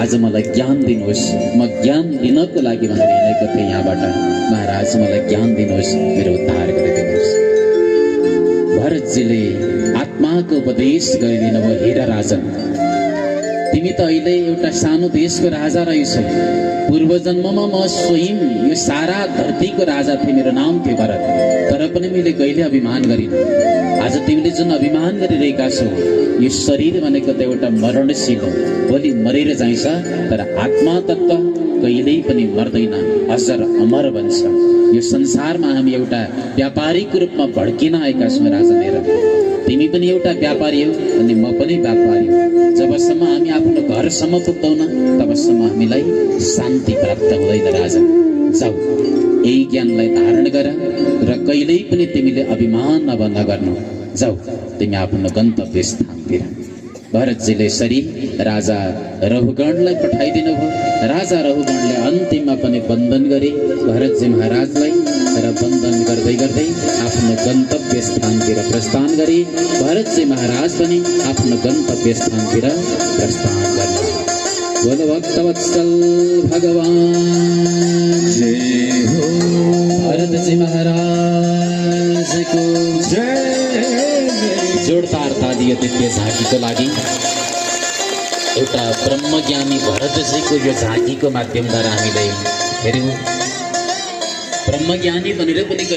आज मलाई ज्ञान दिनुहोस्, म ज्ञान दिनको लागि भनेर हिँडेको थिएँ यहाँबाट। महाराज मलाई ज्ञान दिनुहोस्, मेरो उद्धार गरिदिनुहोस्। भरतजीले आत्माको उपदेश गरिदिनु भयो। हेर राजन, तिमी त अहिले एउटा सानो देशको राजा रहेछौ। पूर्व जन्ममा म स्वयं यो सारा धरतीको राजा थिएँ, मेरो नाम थियो भरत। तर पनि मैले कहिले अभिमान गरिनँ। आज तिमीले जुन अभिमान गरिरहेका छौ, यो शरीर भनेको त एउटा मरणशील हो, भोलि मरेर जान्छ। तर आत्मा तत्व कहिल्यै पनि मर्दैन, अजर अमर बन्छ। यो संसारमा हामी एउटा व्यापारीको रूपमा भड्किन आएका छौँ राजा मेरा। तिमी पनि एउटा व्यापारी हो अनि म पनि व्यापारी हो। जबसम्म हामी आफ्नो घरसम्म पुग्दैनौँ तबसम्म हामीलाई शान्ति प्राप्त हुँदैन राजा। जाऊ, यही ज्ञानलाई धारण गर र कहिल्यै पनि तिमीले अभिमान अब नगर्नु। जाऊ, तिमी आफ्नो गन्तव्य स्थानतिर। भरतजीले यसरी राजा रघुगणलाई पठाइदिनु भयो। राजा रघुगणले अन्तिममा पनि वन्दन गरे भरतजी महाराजलाई र वन्दन गर्दै गर्दै आफ्नो गन्तव्य स्थानतिर प्रस्थान गरे। भरतजी महाराज पनि आफ्नो गन्तव्य स्थानतिर प्रस्थान गरे। बोलो भक्तवत्सल भगवान जय हो। भरतजी महाराजको जय। जोरदार ताली दिव्य झाँकीको लागि। एउटा ब्रह्मज्ञानी भरतजीको यो झाँकीको माध्यमद्वारा हामीले हेर्यौँ। ब्रह्मज्ञानी भनेर पनि